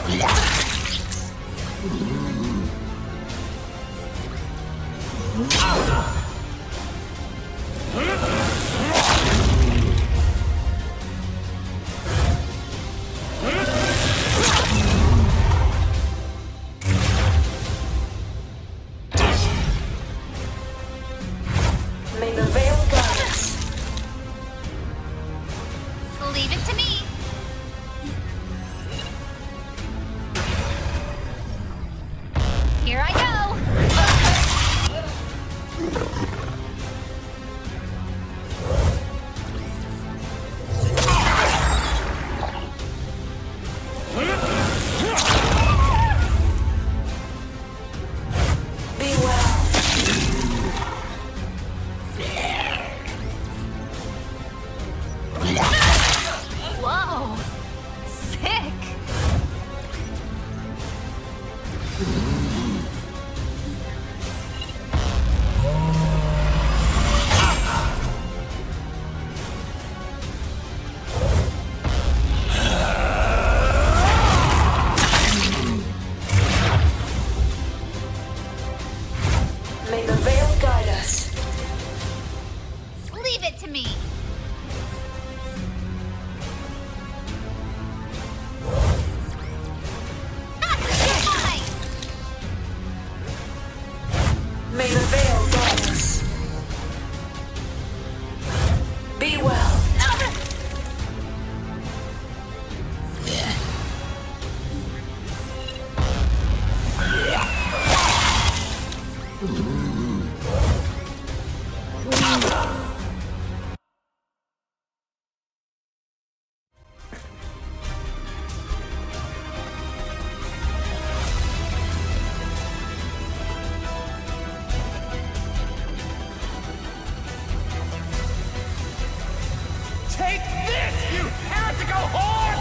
May the veil guide us. Leave it to me. Here I go. Be well. Whoa. Sick. May the veil guide us. Leave it to me. Ah, May the veil guide us. Be well. Take this, you heretical whore!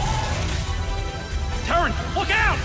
Turn! Look out!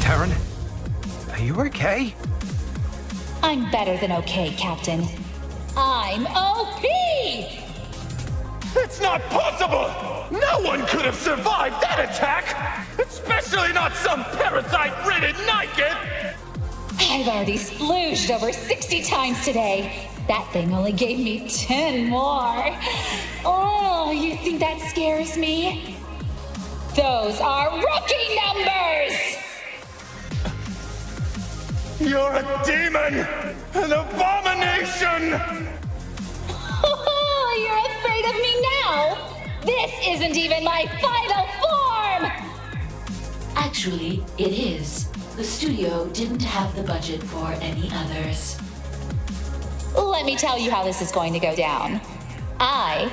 Taryn, are you okay? I'm better than okay, Captain. I'm OP! It's not possible! No one could have survived that attack! Especially not some parasite-ridden Nike! I've already splooged over 60 times today. That thing only gave me 10 more. Oh, you think that scares me? Those are rookie numbers! You're a demon! An abomination! You're afraid of me now? This isn't even my final form! Actually, it is. The studio didn't have the budget for any others. Let me tell you how this is going to go down. I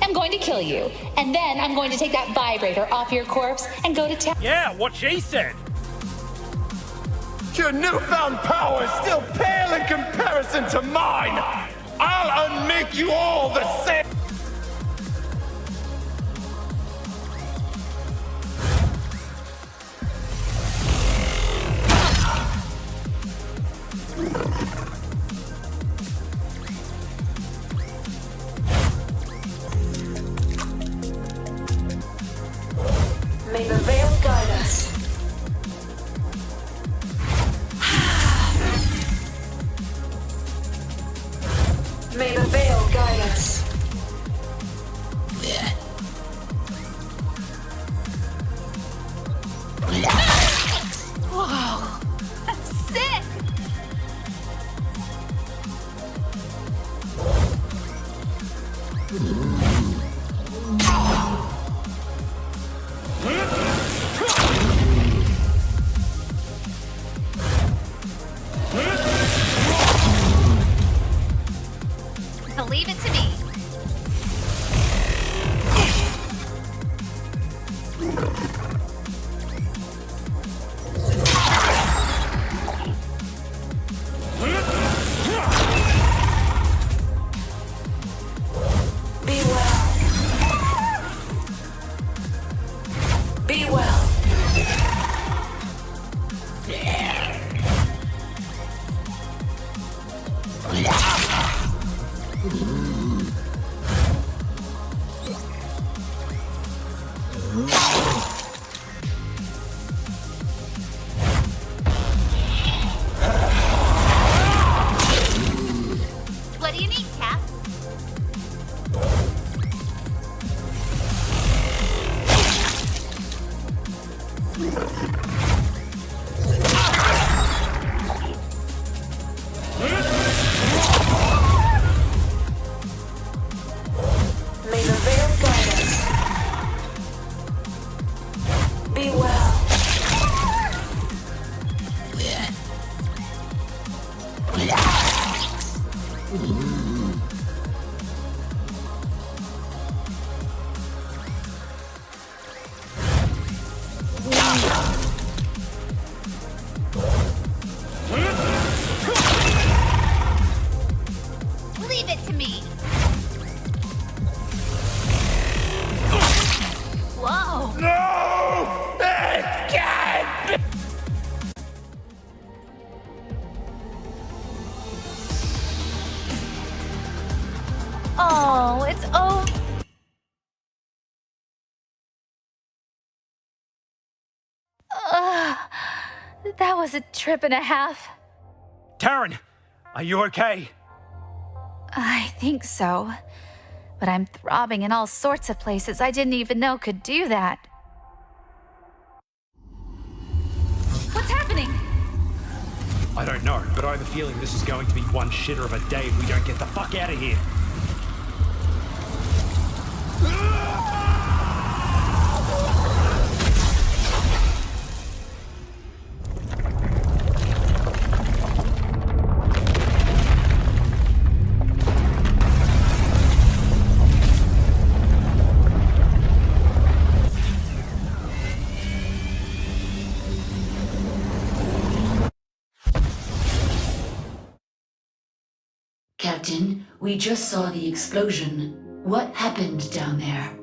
am going to kill you, and then I'm going to take that vibrator off your corpse and go to town. Yeah, what she said! Your newfound power is still pale in comparison to mine! I'll unmake you all the same! May the veil guide us. May the veil guide us. Whoa! Sick! Leave it to me. Be well. Be well. What do you need, Cap? May the veil guide us. Be well. Leave it to me. Whoa! No! It can't be! Oh, it's over. That was a trip and a half. Taryn, are you okay? I think so. But I'm throbbing in all sorts of places I didn't even know could do that. What's happening? I don't know, but I have a feeling this is going to be one shitter of a day if we don't get the fuck out of here. Captain, we just saw the explosion. What happened down there?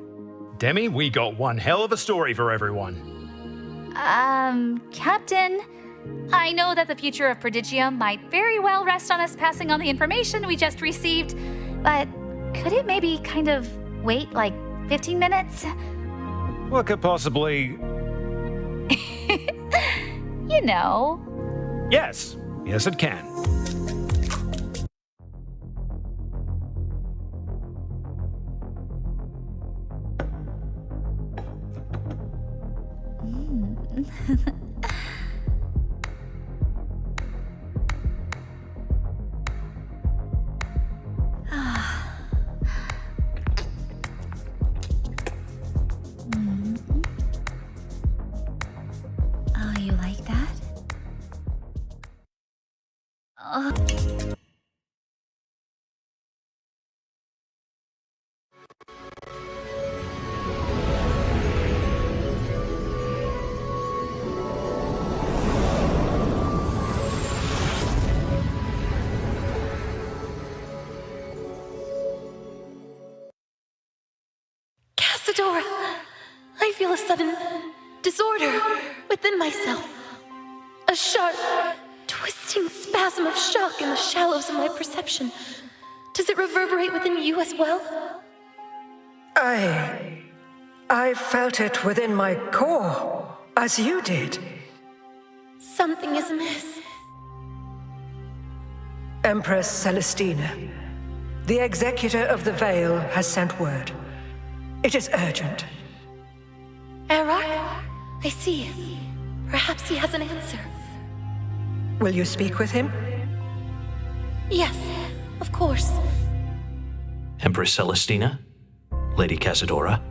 Demi, we got one hell of a story for everyone. Captain, I know that the future of Prodigium might very well rest on us passing on the information we just received, but could it maybe kind of wait like 15 minutes? What could possibly... You know. Yes. Yes, it can. Oh, you like that? feel a sudden disorder within myself. A sharp, twisting spasm of shock in the shallows of my perception. Does it reverberate within you as well? I felt it within my core, as you did. Something is amiss. Empress Celestina, the executor of the Veil has sent word. It is urgent. Arak? I see. Perhaps he has an answer. Will you speak with him? Yes, of course. Empress Celestina? Lady Casadora?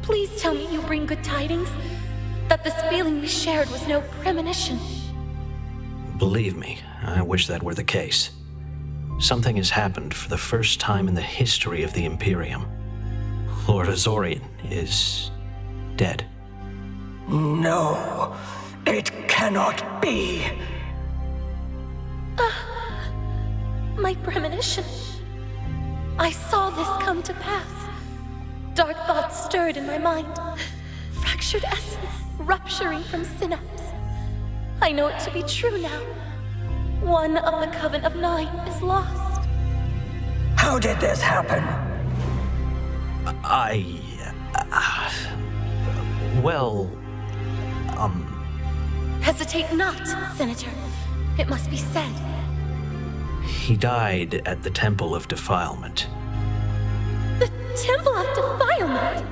Please tell me you bring good tidings. That this feeling we shared was no premonition. Believe me, I wish that were the case. Something has happened for the first time in the history of the Imperium. Lord Azorian is dead. No, it cannot be. My premonition. I saw this come to pass. Dark thoughts stirred in my mind. Fractured essence rupturing from synapse. I know it to be true now. One of the Coven of Nine is lost. How did this happen? Hesitate not, Senator. It must be said. He died at the Temple of Defilement. The Temple of Defilement?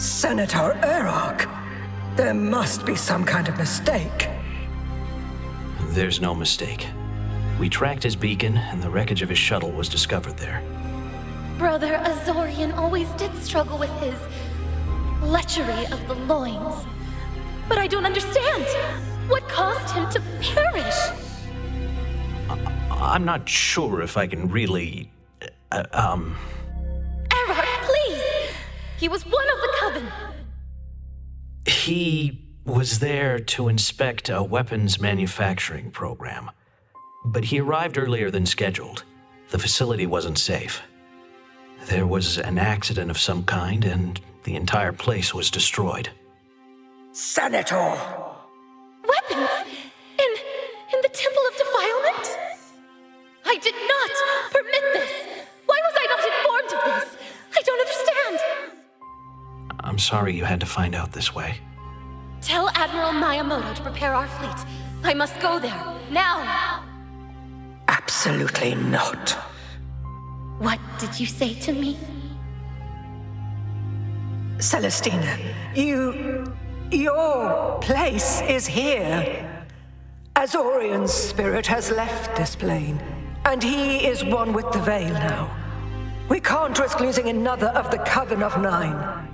Senator Arak, there must be some kind of mistake. There's no mistake. We tracked his beacon, and the wreckage of his shuttle was discovered there. Brother Azorian always did struggle with his lechery of the loins. But I don't understand. What caused him to perish? I'm not sure if I can really... Arak, please! He was one of the Coven. He was there to inspect a weapons manufacturing program. But he arrived earlier than scheduled. The facility wasn't safe. There was an accident of some kind, and the entire place was destroyed. Senator! Weapons? In the Temple of Defilement? I did not permit this! Why was I not informed of this? I don't understand! I'm sorry you had to find out this way. Tell Admiral Miyamoto to prepare our fleet. I must go there, now! Absolutely not. What did you say to me? Celestina, your place is here. Azorian's spirit has left this plane, and he is one with the Veil now. We can't risk losing another of the Coven of Nine.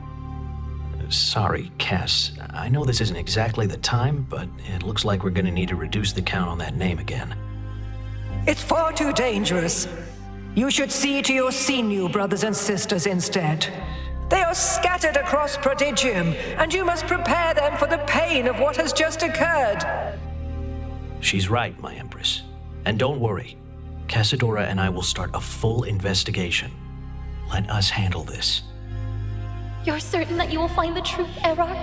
Sorry, Cass. I know this isn't exactly the time, but it looks like we're gonna need to reduce the count on that name again. It's far too dangerous. You should see to your sinew brothers and sisters instead. They are scattered across Prodigium, and you must prepare them for the pain of what has just occurred. She's right, my Empress. And don't worry. Casadora and I will start a full investigation. Let us handle this. You're certain that you will find the truth, Arak?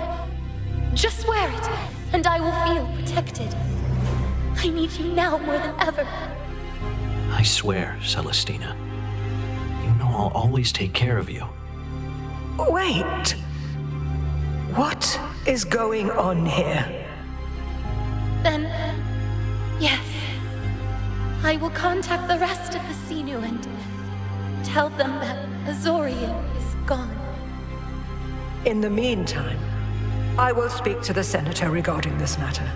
Just swear it, and I will feel protected. I need you now more than ever. I swear, Celestina. You know I'll always take care of you. Wait. What is going on here? Then, yes. I will contact the rest of the Sinew and tell them that Azorian is gone. In the meantime, I will speak to the Senator regarding this matter.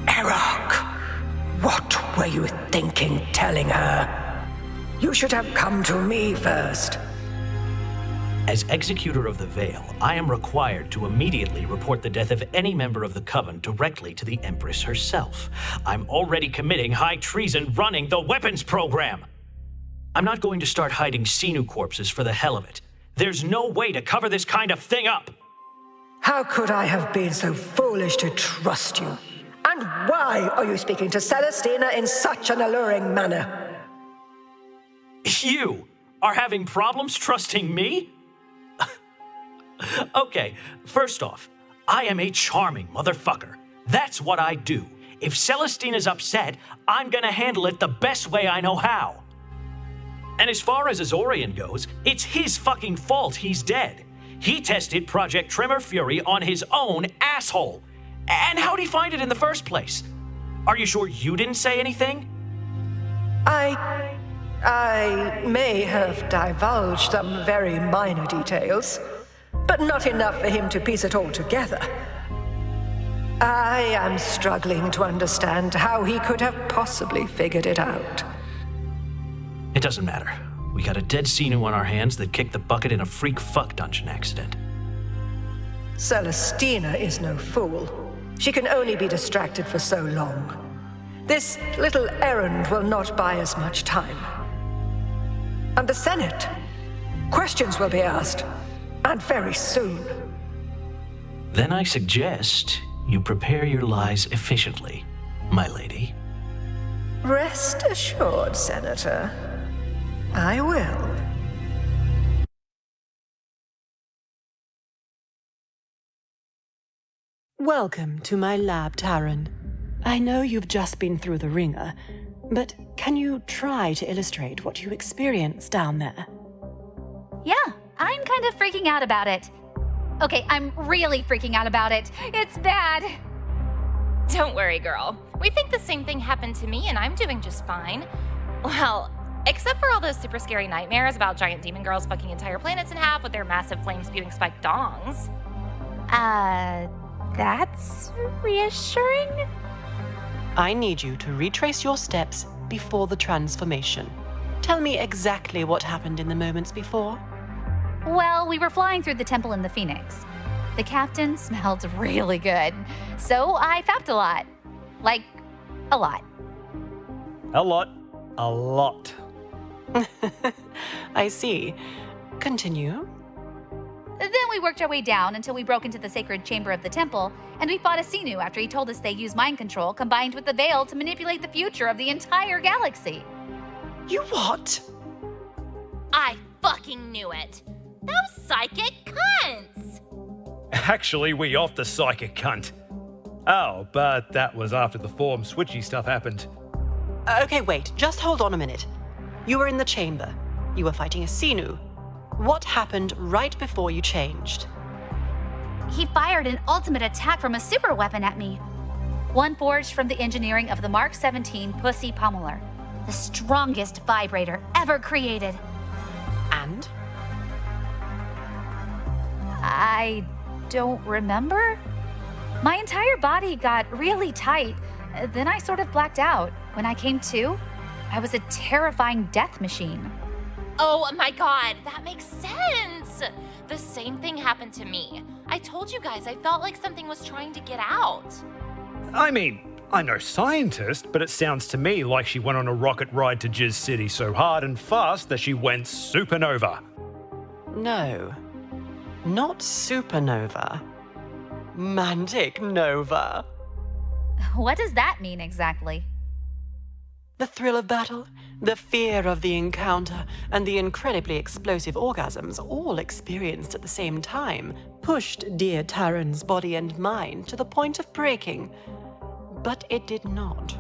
Arak, what were you thinking telling her? You should have come to me first. As Executor of the Veil, I am required to immediately report the death of any member of the Coven directly to the Empress herself. I'm already committing high treason running the weapons program. I'm not going to start hiding Sinew corpses for the hell of it. There's no way to cover this kind of thing up. How could I have been so foolish to trust you? And why are you speaking to Celestina in such an alluring manner? You are having problems trusting me? Okay, first off, I am a charming motherfucker. That's what I do. If Celestina's upset, I'm gonna handle it the best way I know how. And as far as Azorian goes, it's his fucking fault he's dead. He tested Project Tremor Fury on his own asshole. And how'd he find it in the first place? Are you sure you didn't say anything? I may have divulged some very minor details, but not enough for him to piece it all together. I am struggling to understand how he could have possibly figured it out. It doesn't matter. We got a dead Xenu on our hands that kicked the bucket in a freak fuck dungeon accident. Celestina is no fool. She can only be distracted for so long. This little errand will not buy us much time. And the Senate. Questions will be asked, and very soon. Then I suggest you prepare your lies efficiently, my lady. Rest assured, Senator. I will. Welcome to my lab, Taran. I know you've just been through the ringer, but can you try to illustrate what you experienced down there? Yeah, I'm kind of freaking out about it. Okay, I'm really freaking out about it. It's bad. Don't worry, girl. We think the same thing happened to me, and I'm doing just fine. Well, except for all those super scary nightmares about giant demon girls fucking entire planets in half with their massive flame-spewing spiked dongs. That's reassuring? I need you to retrace your steps before the transformation. Tell me exactly what happened in the moments before. Well, we were flying through the temple in the Phoenix. The captain smelled really good, so I fapped a lot. Like, a lot. A lot. A lot. I see. Continue. Then we worked our way down until we broke into the sacred chamber of the temple, and we fought a Xenu after he told us they use mind control combined with the veil to manipulate the future of the entire galaxy. You what? I fucking knew it. Those psychic cunts! Actually, we off the psychic cunt. Oh, but that was after the form switchy stuff happened. Okay, wait. Just hold on a minute. You were in the chamber. You were fighting a Xenu. What happened right before you changed? He fired an ultimate attack from a super weapon at me. One forged from the engineering of the Mark 17 Pussy Pommeler, the strongest vibrator ever created. And? I don't remember. My entire body got really tight. Then I sort of blacked out. When I came to, I was a terrifying death machine. Oh my god, that makes sense! The same thing happened to me. I told you guys I felt like something was trying to get out. I mean, I'm no scientist, but it sounds to me like she went on a rocket ride to Jizz City so hard and fast that she went supernova. No. Not supernova. Mantic nova. What does that mean exactly? The thrill of battle, the fear of the encounter, and the incredibly explosive orgasms, all experienced at the same time, pushed dear Taran's body and mind to the point of breaking. But it did not.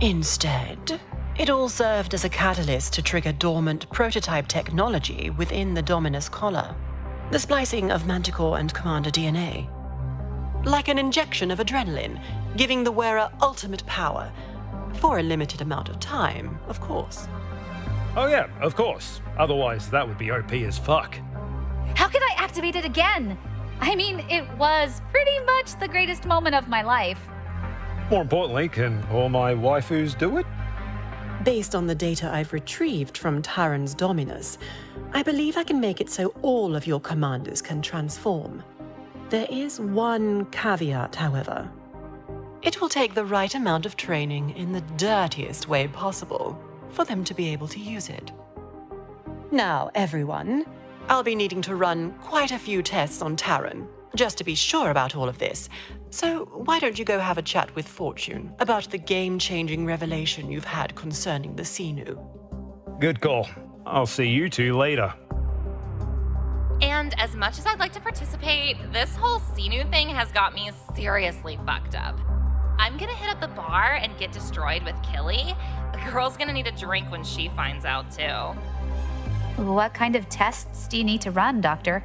Instead, it all served as a catalyst to trigger dormant prototype technology within the Dominus collar. The splicing of Manticore and Commander DNA. Like an injection of adrenaline, giving the wearer ultimate power. For a limited amount of time, of course. Oh yeah, of course. Otherwise, that would be OP as fuck. How could I activate it again? I mean, it was pretty much the greatest moment of my life. More importantly, can all my waifus do it? Based on the data I've retrieved from Taran's Dominus, I believe I can make it so all of your commanders can transform. There is one caveat, however. It will take the right amount of training in the dirtiest way possible for them to be able to use it. Now, everyone, I'll be needing to run quite a few tests on Taran, just to be sure about all of this. So why don't you go have a chat with Fortune about the game-changing revelation you've had concerning the Xenu? Good call. I'll see you two later. And as much as I'd like to participate, this whole Xenu thing has got me seriously fucked up. I'm gonna hit up the bar and get destroyed with Killy. The girl's gonna need a drink when she finds out, too. What kind of tests do you need to run, Doctor?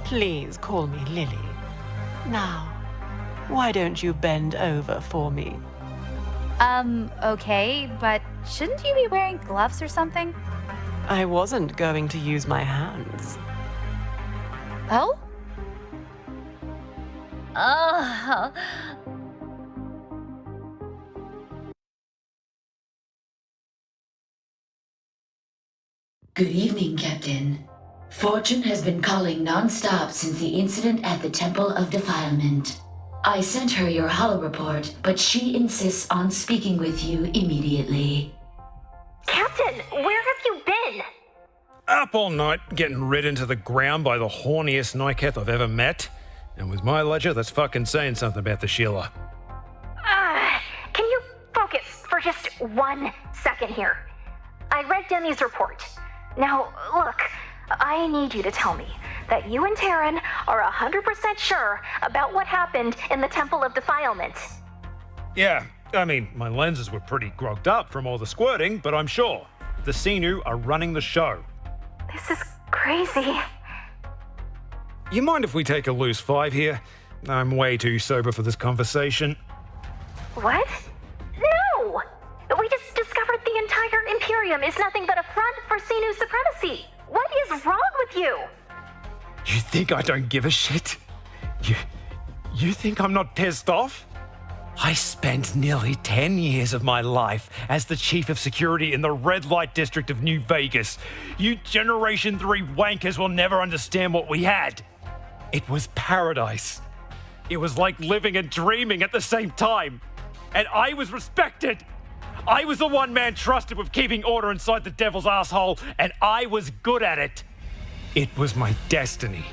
Please call me Lily. Now, why don't you bend over for me? Okay, but shouldn't you be wearing gloves or something? I wasn't going to use my hands. Oh? Oh. Good evening, Captain. Fortune has been calling non-stop since the incident at the Temple of Defilement. I sent her your holo report, but she insists on speaking with you immediately. Captain, where have you been? Up all night, getting rid into the ground by the horniest Nyketh I've ever met. And with my ledger, that's fucking saying something about the Sheila. Can you focus for just 1 second here? I read Demi's report. Now, look, I need you to tell me that you and Taryn are 100% sure about what happened in the Temple of Defilement. Yeah, I mean, my lenses were pretty grogged up from all the squirting, but I'm sure. The Xenu are running the show. This is crazy. You mind if we take a loose 5 here? I'm way too sober for this conversation. What? No! We just discovered the entire Imperium is nothing but a front for Xenu supremacy. What is wrong with you? You think I don't give a shit? You think I'm not pissed off? I spent nearly 10 years of my life as the chief of security in the red light district of New Vegas. You Generation 3 wankers will never understand what we had. It was paradise. It was like living and dreaming at the same time. And I was respected. I was the one man trusted with keeping order inside the devil's asshole, and I was good at it. It was my destiny.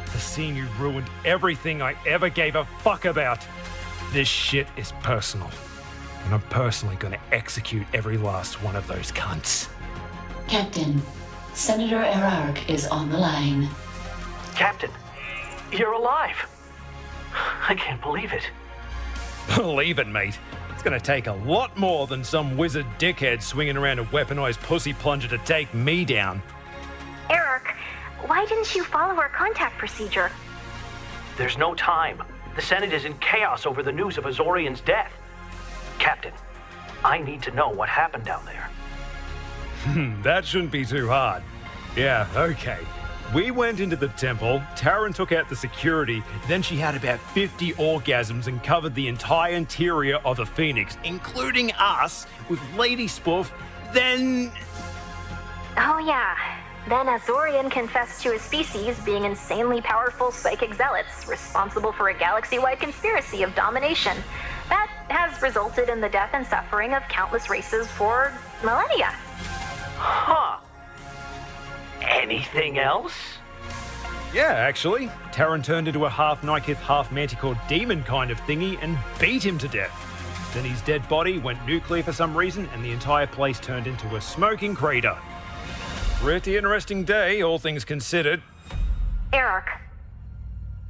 The Xenu ruined everything I ever gave a fuck about. This shit is personal. And I'm personally gonna execute every last one of those cunts. Captain, Senator Erarch is on the line. Captain, you're alive. I can't believe it. Believe it, mate. It's gonna take a lot more than some wizard dickhead swinging around a weaponized pussy plunger to take me down. Eric, why didn't you follow our contact procedure? There's no time. The Senate is in chaos over the news of Azorian's death. Captain, I need to know what happened down there. That shouldn't be too hard. Yeah, okay. We went into the temple, Taryn took out the security, then she had about 50 orgasms and covered the entire interior of the Phoenix, including us, with Lady Spoof, then... Oh yeah. Then Azorian confessed to his species being insanely powerful psychic zealots responsible for a galaxy-wide conspiracy of domination. That has resulted in the death and suffering of countless races for millennia. Huh. Anything else? Yeah, actually. Taryn turned into a half Nykith, half Manticore demon kind of thingy and beat him to death. Then his dead body went nuclear for some reason and the entire place turned into a smoking crater. Pretty interesting day, all things considered. Eric,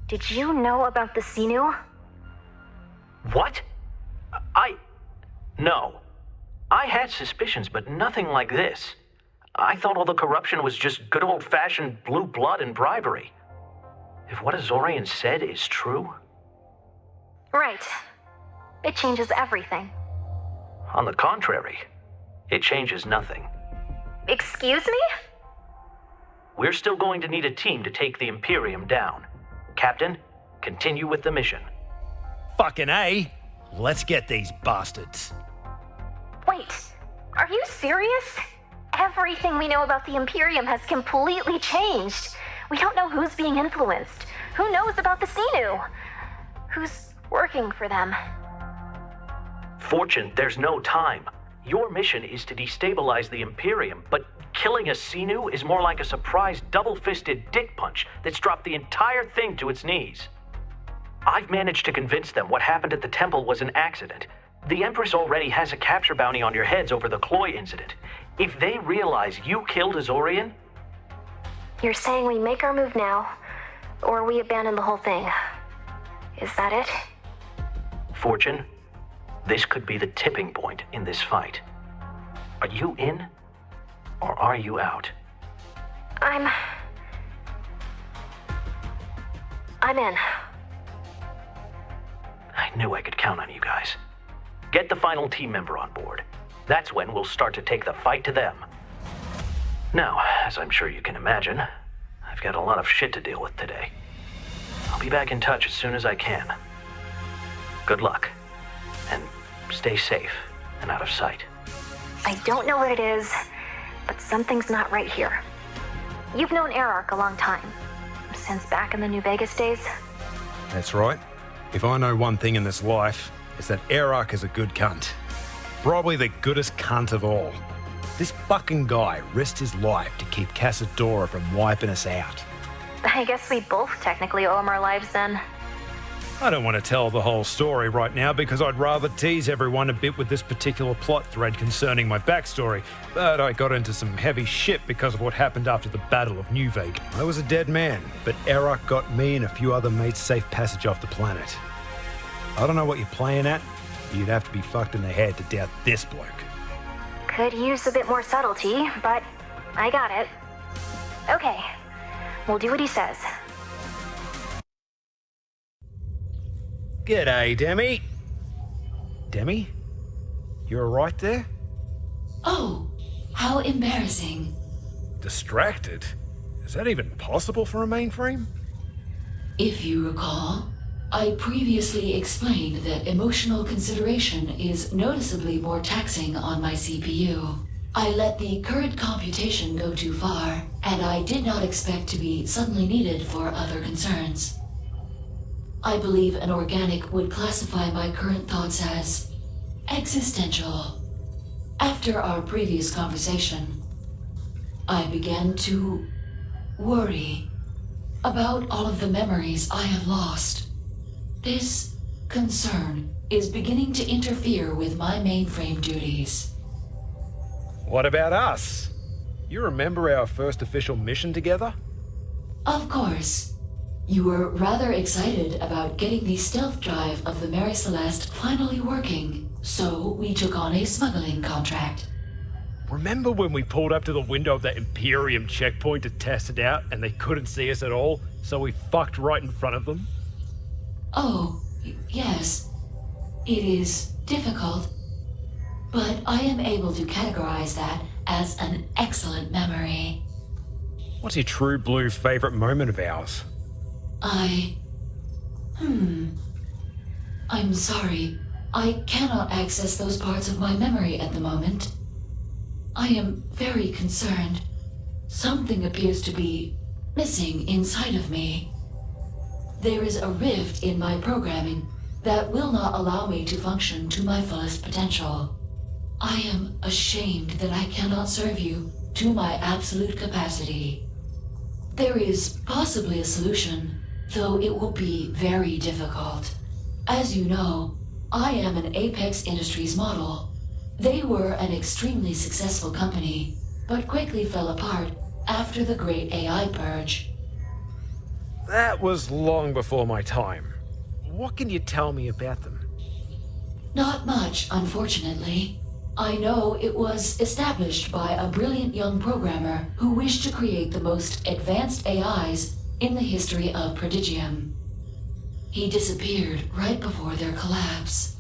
did you know about the Xenu? What? No. I had suspicions, but nothing like this. I thought all the corruption was just good old-fashioned blue blood and bribery. If what Azorian said is true... Right. It changes everything. On the contrary, it changes nothing. Excuse me? We're still going to need a team to take the Imperium down. Captain, continue with the mission. Fucking A. Let's get these bastards. Wait, are you serious? Everything we know about the Imperium has completely changed. We don't know who's being influenced. Who knows about the Xenu? Who's working for them? Fortune, there's no time. Your mission is to destabilize the Imperium, but killing a Xenu is more like a surprise double-fisted dick punch that's dropped the entire thing to its knees. I've managed to convince them what happened at the temple was an accident. The Empress already has a capture bounty on your heads over the Cloy incident. If they realize you killed Azorian, You're saying we make our move now, or we abandon the whole thing. Is that it? Fortune, this could be the tipping point in this fight. Are you in, or are you out? I'm in. I knew I could count on you guys. Get the final team member on board. That's when we'll start to take the fight to them. Now, as I'm sure you can imagine, I've got a lot of shit to deal with today. I'll be back in touch as soon as I can. Good luck, and stay safe and out of sight. I don't know what it is, but something's not right here. You've known Erark a long time. Since back in the New Vegas days. That's right. If I know one thing in this life, it's that Erark is a good cunt. Probably the goodest cunt of all. This fucking guy risked his life to keep Casadora from wiping us out. I guess we both technically owe him our lives then. I don't want to tell the whole story right now because I'd rather tease everyone a bit with this particular plot thread concerning my backstory, but I got into some heavy shit because of what happened after the Battle of New Vegas. I was a dead man, but Erark got me and a few other mates safe passage off the planet. I don't know what you're playing at. You'd have to be fucked in the head to doubt this bloke. Could use a bit more subtlety, but I got it. Okay, we'll do what he says. G'day, Demi. Demi? You alright there? Oh, how embarrassing. Distracted? Is that even possible for a mainframe? If you recall, I previously explained that emotional consideration is noticeably more taxing on my CPU. I let the current computation go too far, and I did not expect to be suddenly needed for other concerns. I believe an organic would classify my current thoughts as existential. After our previous conversation, I began to worry about all of the memories I have lost. This concern is beginning to interfere with my mainframe duties. What about us? You remember our first official mission together? Of course. You were rather excited about getting the stealth drive of the Mary Celeste finally working, so we took on a smuggling contract. Remember when we pulled up to the window of that Imperium checkpoint to test it out and they couldn't see us at all, so we fucked right in front of them? Oh, yes. It is difficult, but I am able to categorize that as an excellent memory. What's your true blue favorite moment of ours? I'm sorry. I cannot access those parts of my memory at the moment. I am very concerned. Something appears to be missing inside of me. There is a rift in my programming that will not allow me to function to my fullest potential. I am ashamed that I cannot serve you to my absolute capacity. There is possibly a solution, though it will be very difficult. As you know, I am an Apex Industries model. They were an extremely successful company, but quickly fell apart after the Great AI Purge. That was long before my time. What can you tell me about them? Not much, unfortunately. I know it was established by a brilliant young programmer who wished to create the most advanced AIs in the history of Prodigium. He disappeared right before their collapse.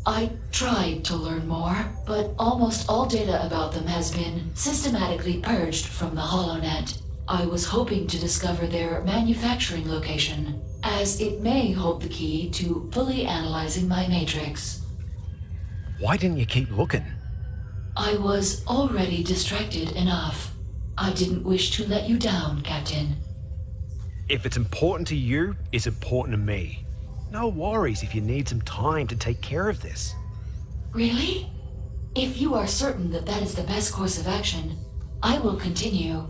I tried to learn more, but almost all data about them has been systematically purged from the HoloNet. I was hoping to discover their manufacturing location, as it may hold the key to fully analyzing my matrix. Why didn't you keep looking? I was already distracted enough. I didn't wish to let you down, Captain. If it's important to you, it's important to me. No worries if you need some time to take care of this. Really? If you are certain that that is the best course of action, I will continue.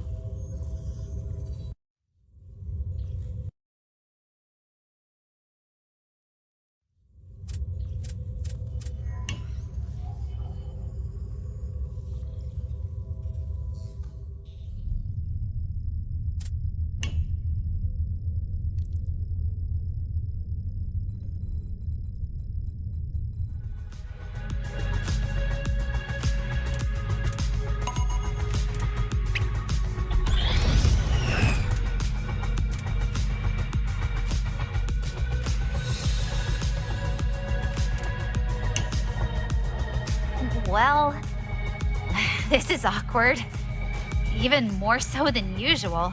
Well, this is awkward. Even more so than usual.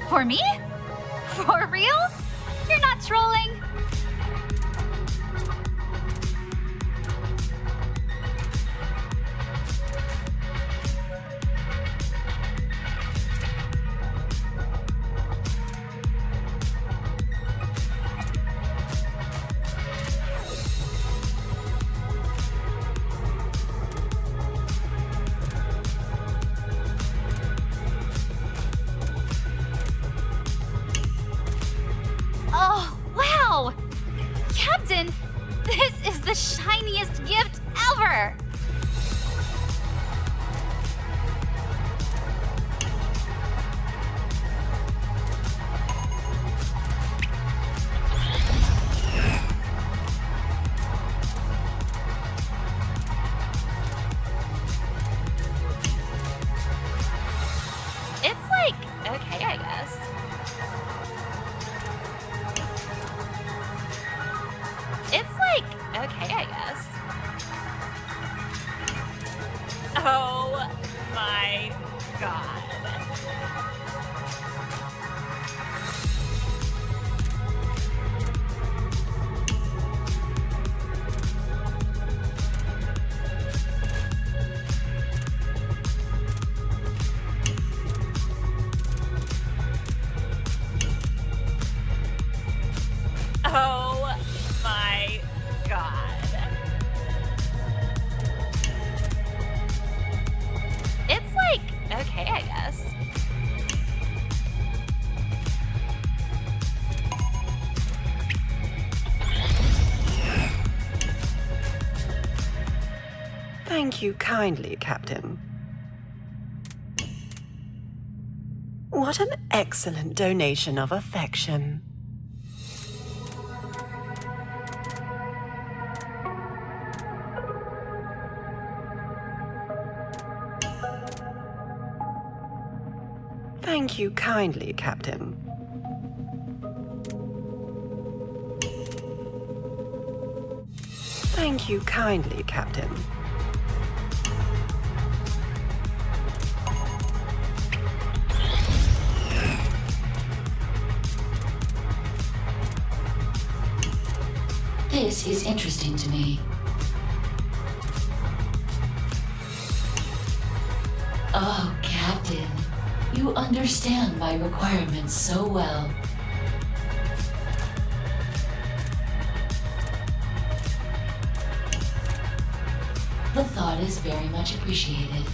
For me? For real? You're not trolling? Oh, wow! Captain, this is the shiniest gift ever! It's like, okay, I guess. It's like, okay, I guess. Oh my god. Oh my god. It's like, okay, I guess. Thank you kindly, Captain. What an excellent donation of affection. Thank you kindly, Captain. Thank you kindly, Captain. This is interesting to me. Oh, Captain. You understand my requirements so well. The thought is very much appreciated.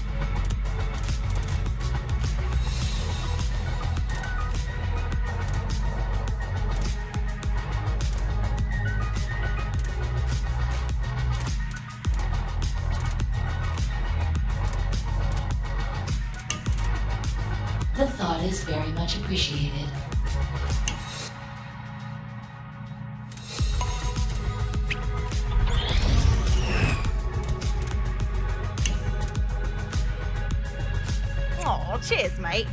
The thought is very much appreciated. Aw, cheers, mate.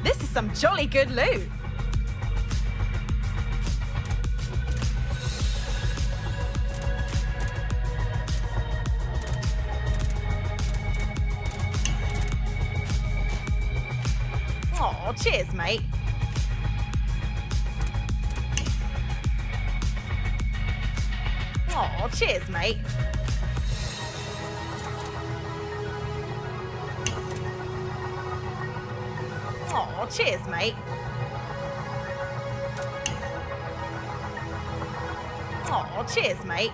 This is some jolly good loot. Aw, cheers, mate. Aw, cheers, mate. Aw, cheers, mate. Aw, cheers, mate.